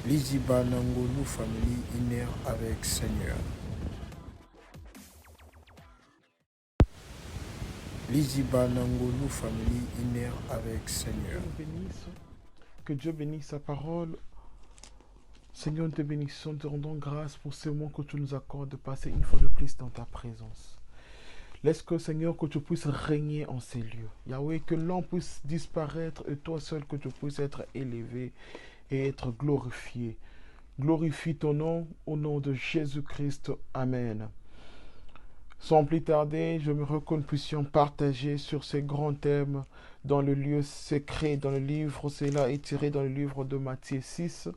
Liziba Nangolu Family Inner avec Seigneur. Liziba Nangolu Family Inner avec Seigneur. Que Dieu bénisse sa parole. Seigneur, nous te bénissons, te rendons grâce pour ce moment que tu nous accordes de passer une fois de plus dans ta présence. Laisse que, Seigneur, que tu puisses régner en ces lieux. Yahweh, que l'homme puisse disparaître et toi seul que tu puisses être élevé et être glorifié. Glorifie ton nom au nom de Jésus-Christ. Amen. Sans plus tarder, je me reconnais que nous puissions partager sur ces grands thèmes dans le lieu secret, dans le livre, cela est tiré dans le livre de Matthieu 6,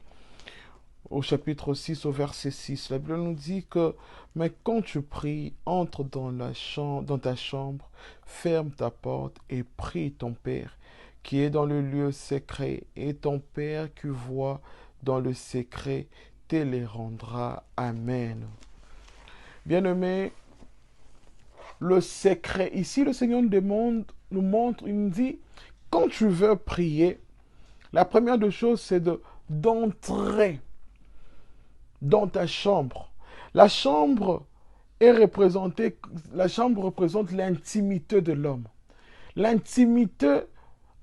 au chapitre 6, au verset 6. La Bible nous dit que, mais quand tu pries, entre dans ta chambre, ferme ta porte et prie ton Père qui est dans le lieu secret, et ton Père qui voit dans le secret te les rendra. Amen. Bien-aimés, le secret, ici le Seigneur nous montre, il nous dit, quand tu veux prier, la première des choses, c'est d'entrer dans ta chambre. La chambre représente l'intimité de l'homme. L'intimité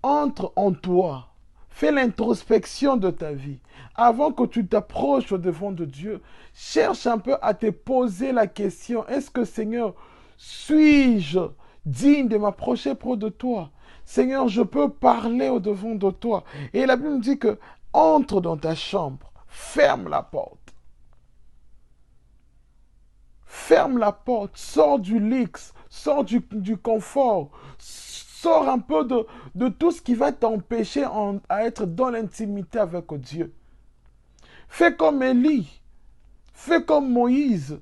entre en toi. Fais l'introspection de ta vie. Avant que tu t'approches au devant de Dieu, cherche un peu à te poser la question, est-ce que Seigneur, suis-je digne de m'approcher près de toi? Seigneur, je peux parler au devant de toi. Et la Bible nous dit que entre dans ta chambre, ferme la porte. Ferme la porte, sors du luxe, sors du confort, sors un peu de tout ce qui va t'empêcher à être dans l'intimité avec Dieu. Fais comme Élie, fais comme Moïse.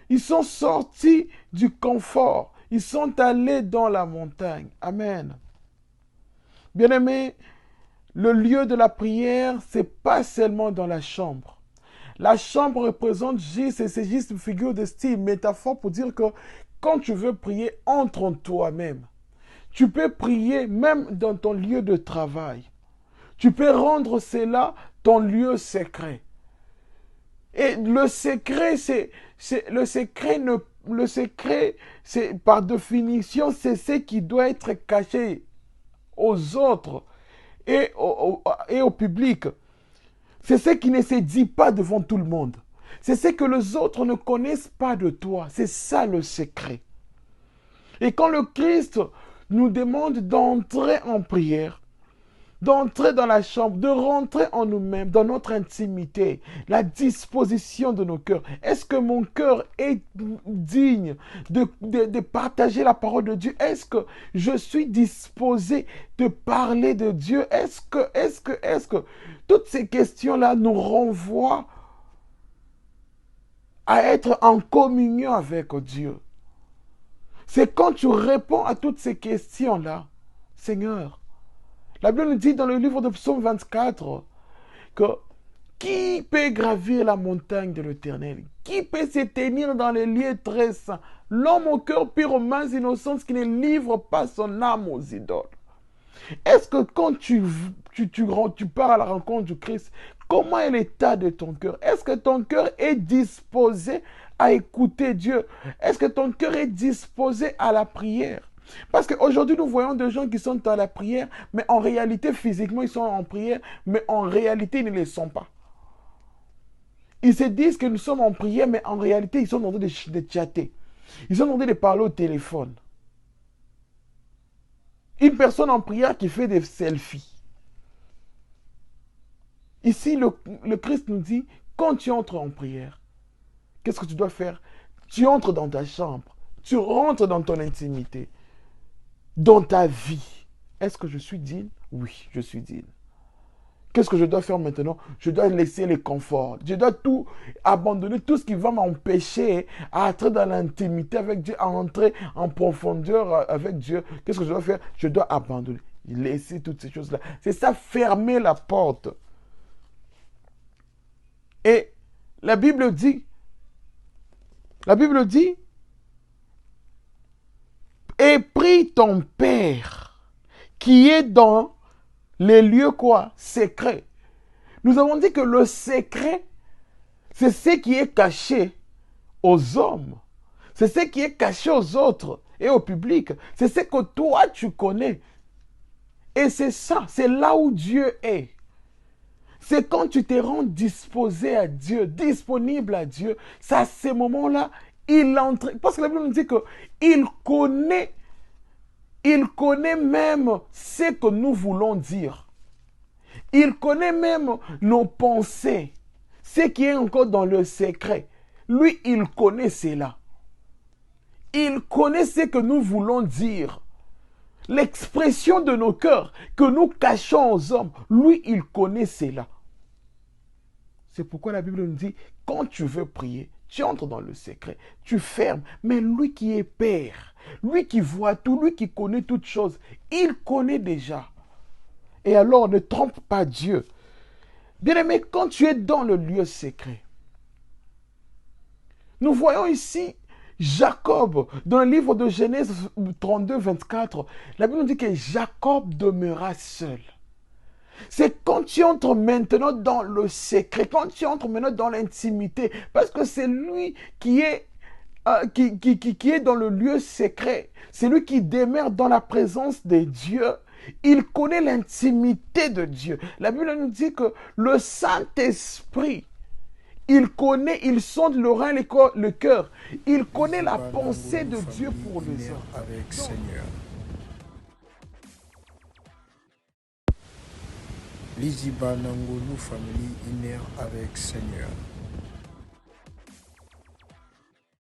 Ils sont sortis du confort, ils sont allés dans la montagne. Amen. Bien-aimés, le lieu de la prière, c'est pas seulement dans la chambre. La chambre représente juste, c'est juste une figure de style, métaphore pour dire que quand tu veux prier, entre en toi-même. Tu peux prier même dans ton lieu de travail. Tu peux rendre cela ton lieu secret. Et le secret, c'est par définition, c'est ce qui doit être caché aux autres et au public. C'est ce qui ne se dit pas devant tout le monde. C'est ce que les autres ne connaissent pas de toi. C'est ça le secret. Et quand le Christ nous demande d'entrer en prière, d'entrer dans la chambre, de rentrer en nous-mêmes, dans notre intimité, la disposition de nos cœurs. Est-ce que mon cœur est digne de partager la parole de Dieu? Est-ce que je suis disposé de parler de Dieu? Est-ce que toutes ces questions-là nous renvoient à être en communion avec Dieu? C'est quand tu réponds à toutes ces questions-là, Seigneur. La Bible nous dit dans le livre de Psaume 24 que qui peut gravir la montagne de l'Éternel? Qui peut se tenir dans les lieux très saints? L'homme au cœur pur, aux mains innocentes, qui ne livre pas son âme aux idoles. Est-ce que quand tu pars à la rencontre du Christ, comment est l'état de ton cœur? Est-ce que ton cœur est disposé à écouter Dieu? Est-ce que ton cœur est disposé à la prière? Parce qu'aujourd'hui, nous voyons des gens qui sont dans la prière, mais en réalité, physiquement, ils sont en prière, mais en réalité, ils ne le sont pas. Ils se disent que nous sommes en prière, mais en réalité, ils sont en train de chatter. Ils sont en train de parler au téléphone. Une personne en prière qui fait des selfies. Ici, le Christ nous dit, quand tu entres en prière, qu'est-ce que tu dois faire? Tu entres dans ta chambre. Tu rentres dans ton intimité. Dans ta vie. Est-ce que je suis digne? Oui, je suis digne. Qu'est-ce que je dois faire maintenant? Je dois laisser les conforts. Je dois tout abandonner, tout ce qui va m'empêcher à entrer dans l'intimité avec Dieu, à entrer en profondeur avec Dieu. Qu'est-ce que je dois faire? Je dois abandonner, laisser toutes ces choses-là. C'est ça, fermer la porte. Et la Bible dit, et prie ton Père qui est dans les lieux quoi? Secrets. Nous avons dit que le secret, c'est ce qui est caché aux hommes. C'est ce qui est caché aux autres et au public. C'est ce que toi, tu connais. Et c'est ça, c'est là où Dieu est. C'est quand tu te rends disposé à Dieu, disponible à Dieu. C'est à ces moments-là, il entre. Parce que la Bible nous dit qu'il connaît même ce que nous voulons dire. Il connaît même nos pensées, ce qui est encore dans le secret. Lui, il connaît cela. Il connaît ce que nous voulons dire. L'expression de nos cœurs que nous cachons aux hommes, lui, il connaît cela. C'est pourquoi la Bible nous dit, quand tu veux prier, tu entres dans le secret, tu fermes. Mais lui qui est Père, lui qui voit tout, lui qui connaît toutes choses, il connaît déjà. Et alors, ne trompe pas Dieu. Bien-aimé, quand tu es dans le lieu secret, nous voyons ici Jacob, dans le livre de Genèse 32, 24, la Bible nous dit que Jacob demeura seul. C'est quand tu entres maintenant dans le secret, quand tu entres maintenant dans l'intimité, parce que c'est lui qui est, qui est dans le lieu secret, c'est lui qui demeure dans la présence de Dieu. Il connaît l'intimité de Dieu. La Bible nous dit que le Saint-Esprit, il connaît, il sonde le rein, le cœur. Il connaît la pensée de Dieu pour les hommes. Avec Seigneur. Liziba Nangolu Family Inner avec Seigneur.